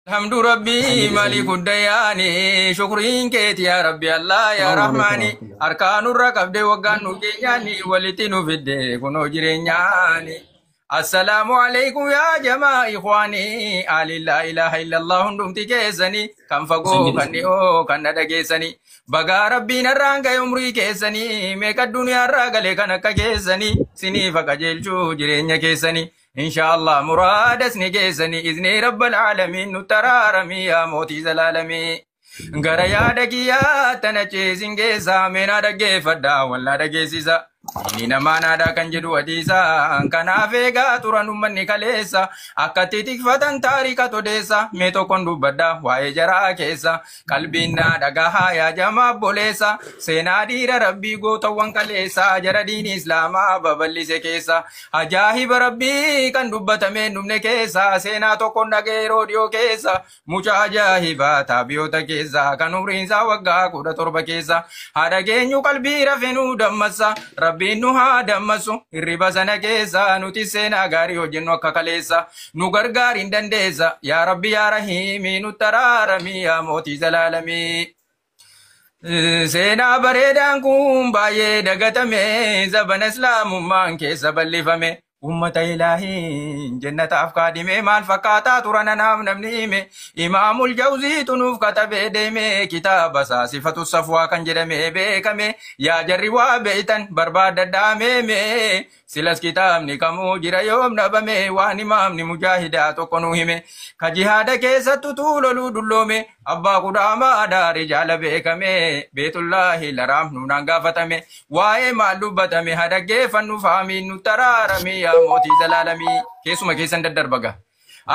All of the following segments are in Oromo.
الحمد ربي حميد مالك حميد الديان شكرين كيت يا ربي الله يا السلام عليكم رحماني ورحمة الله. أركان الركب دي وقان نجياني ولتنو في الدي كنو جرينياني السلام عليكم يا جماعة إخواني آل لا إله إلا الله دمتي كيسني كم فقو حميد كني حميد أو كن دقيسني بقى ربي نرانك يمري كيسني ميك الدنيا راقلي كنك كيسني سني فقجل شو جرينيا كيسني إن شاء الله مراد اسني كيسني إذني رب العالمين نترارمي يا موتي زلالمي غرا yaada kiyyaa tana ceesin keessaa meenaa dhaggeeffadhaa wallaa dhageessisa. Inni namaa naadaa kan jedhu hadiisa kanaaf eegaa turan uummanni kaleessa akkatti tikfatan taarika todeessa mee tokkoon dubbadha waa'ee jaraa keessa qalbiin naa dhagahaa yaa jamaa boleessa seenaa dhiira rabbii gootawwan kaleessa jara diini islaamaa babal'ise keessa ajaa'iba rabbii kan dubbatame dhumne keessa seenaa tokkoon dhageeroo dhiyoo keessa mucaa ajaa'ibaa taabiyoota keessa kan umriinsaa waggaa 17 keessa haadha geenyu qalbii rafenuu dammassa rabbiin nu haa dammasu hirriba sana keessa nuti seenaa gaarii hojjennu akka kaleessa nu gargaariin dandeessa yaa rabbi yaa rahiimii nu taraaramii yaa mootii zalaalamii. Seenaa bareedaan kun baay'ee dagatame zabana islaamummaan keessa bal'ifame. Ummata ilaahiin jannataaf kaadhime maal fakkaataa turan anaaf namni hime imaamul jawziitu nuuf katabee deeme kitaaba isaa sifatu safwaa kan jedhame beekame yaa jarri waa beeytan barbaadadhaa meeme silas kitaabni kamuu jira yoom dhabame waan imaamni mujaahidaa tokko nu hime ka jihaada keessattu tuuloluu dulloome abbaa kudhaamaa daari jaala beekame beetullaahi laraam nuunaan gaafatame waa'ee maal dubbatame hadaggeeffannu faamiin nu taraarame yaa mootii zalaalamii keessuma keessan daddarbaga.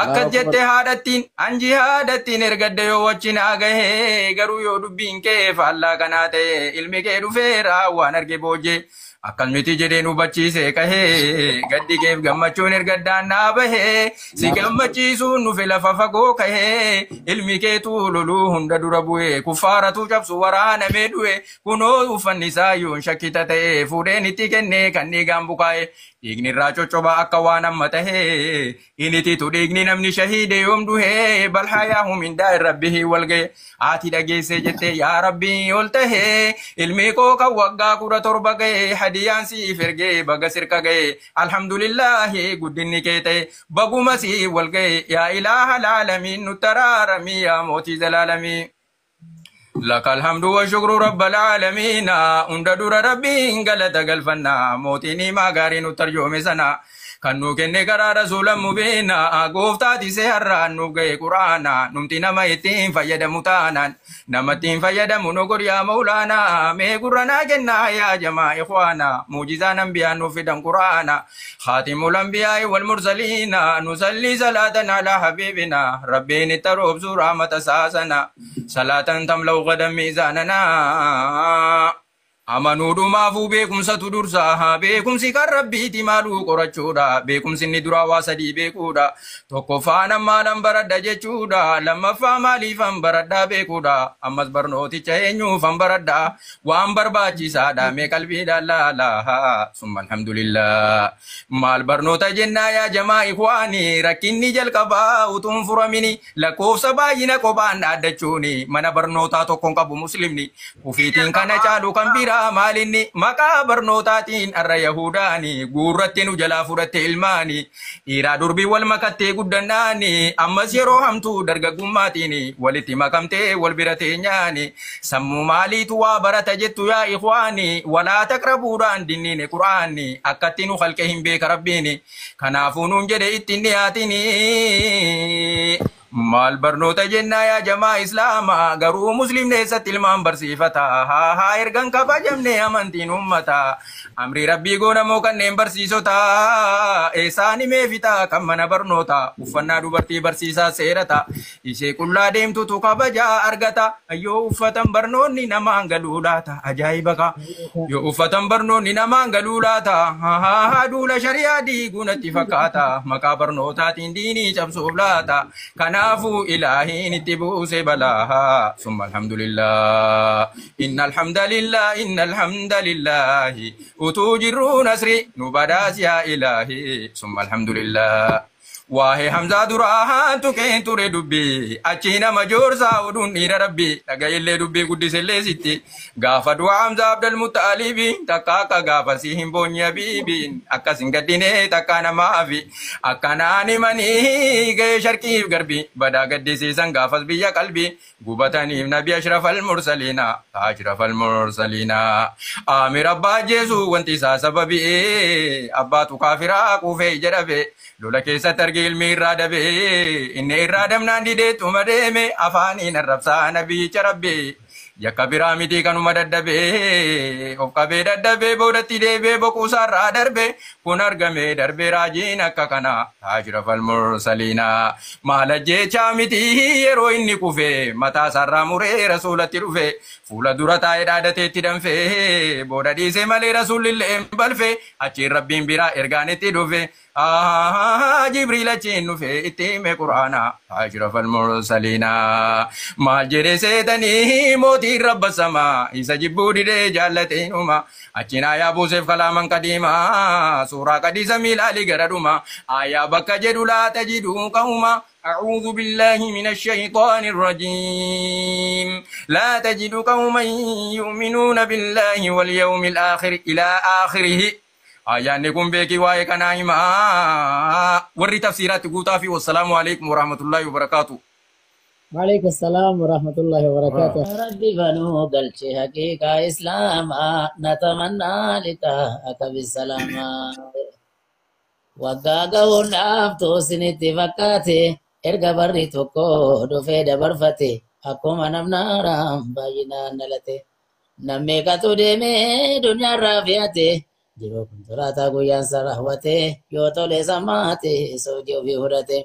Akka jette haadhattiin anji haadhattiin ergadde yoo wajjin agahee garuu yoo dubbiin kee faallaa kanaa ta'e ilmi kee dhufeera waan arge boojjee. Akkalmiti jedheen hubachiise kahee gaddi keef gammachuun ergaddaan naa bahee si gammachiisuun nufi lafa fagoo kahee ilmi keetu loluu hunda dura bu'e kuffaaratu cabsu waraanamee du'e kunoo uffanni isaa yoon shakkita ta'e fuudheen itti kennee kan dhiigaan bukaa'e dhiigni irraa coccobaa akka waan amma tahee inititu dhiigni namni shahiide yoom duhee balhaayaa humindaa irrabbihi walga'e ati dhageesse jette yaa rabbii ol tahee ilmi koo kan waggaa 17 ga'e hadiyaan siif ergee baga sirka ga'e alhamdulillahi guddinni kee ta'e baguma siif walga'e yaa ilaaha laalamiin nu taraaramii yaa mootii zalaalamii. لك الحمد والشكر رب العالمين انددور ربي غلط غلفنا موتيني ما غارين ترجمه سنا كنو كنه غرا رسول مبين غوفتاتي سهر نو غي قران نمتي نما يتين فيد متانا نمتين فيد منغور يا مولانا مي قرانا جنا يا جماعه اخوانا معجزان انبياء نو في دم قران خاتم الانبياء والمرسلين نصلي صلاه على حبيبنا ربنا تروب رحمه ساسنا صلاه تملو غدم ميزاننا Amanuudhu maafuu beekumsatu dursaa beekumsi kan rabbiiti maaluu qorachuudha beekumsi inni dura waa sadii beekuudha tokkoffaan ammaan baradha jechuudha lammaffaa maaliifan baradhaa beekuudha ammas barnooticha eenyuufan baradha waan barbaachisaadha mee qalbiidhaan laalaa summa alhamdulillah maal barnoota jennaa yaa jamaa ikwaani rakkinni jalqabaa utuun furamini lakkoofsa baay'ina qophaan dhaaddachuuni mana barnootaa tokkoon qabu muslimni ufiitiin kana caalu kan bira maalinni maqaa barnootaatiin arra yahudaani guurratti nu jalaa fudhatte ilmaani dhiiraa durbii wal makattee guddannaani ammas yeroo hamtuu dargaggummaatiin walitti makamtee wal bira teenyaani sammuu maaliitu waa barata jettu yaa ikhwaani walaa taqrabuudhaan dinniine quraanni akkatti nu khalqe hin beeka rabbiini kanaafuu nuun jedhe ittiin dhiyaatini. Maal barnoota jennaa yaa jamaa islaamaa garuu muslimni eessatti ilmaan barsiifata haa ergan kabajamne amantiin ummata amri rabbii goonamoo kanneen barsiisota eessaan himee fita kan mana barnoota uffannaa dubartii barsiisaa seerata ishee qullaa deemtutu kabajaa argata yoo uffatan barnoonni namaan galuu laata ajaa'iba ka yoo uffatan barnoonni namaan galuu laata haa duula shari'aa diiguunatti fakkaata maqaa barnootaatiin diinii cabsuuf laata kana نافو إلهي نتبو سبلاها ثم الحمد لله إن الحمد لله إن الحمد لله وتوجر نسري نبداس يا إلهي ثم الحمد لله Waa'ee Hamzaa duraa tuqeen ture dubbii achi nama joorsaa oduun dhiira rabbii dhaga'illee dubbii guddisellee sitti gaafa du'a Hamzaa Abdul Muttaalibi takka akka gaafa si hin boonye biibiin akkas hin gaddinee takka namaafi akkanaan himanii ga'ee sharqiif garbi badaa gaddisiisan gaafas biyya qalbii gubataniif nabi ashrafal mursaliina Amir abbaa jeesu wanti isaa sababii abbaatu kaafiraa kuufee jedhabe lola keessatti arge ilmi irraa dabe inni irraa damnaan dideettuma deeme afaaniin arrabsaa nabiyyicha rabbe yakka biraa miti kanuma daddabe of qabee daddabe boodatti deebee boquusaarraa darbe kun argame darbe raajiin akka kana ashrafal mursaliina maala jechaa miti yeroo inni kufe mataa isaarraa muree rasuulatti dhufe fuula dura taa'ee dhaadateetti danfe booda dhiise malee rasuulillee balfe achiin rabbiin biraa ergaan itti dhufe Jibril achiin dhufe itti hime quraana ashrafal mursaliina maal jedhe seetanii mootiin rabba samaa isa jibbuu didee jaallateenuma achiin ayaa buuseef kalaaman qadiimaa suuraa qadiisa miilaalii gara dhuma ayaa bakka jedhu laa tajiduu qawma أعوذ بالله من الشيطان الرجيم لا تجد قوما يؤمنون بالله واليوم الآخر إلى آخره آيان نكون بيكي واي كنايما وري تفسيرات قوتافي والسلام عليكم ورحمة الله وبركاته وعليكم السلام ورحمة الله وبركاته ربي بنو قلت حقيقة إسلاما نتمنى لتاك بالسلامة وقاقه النافتو سنتي فكاتي erga barri tokko dhufee dabarfate akkuma namnaaraan baay'inaan dhalate namni qatu deemee dunyaarraa fe'ate jiruu kun turaataa guyyaan isa raawwate yoo tole sammaate soojii ofii fudhate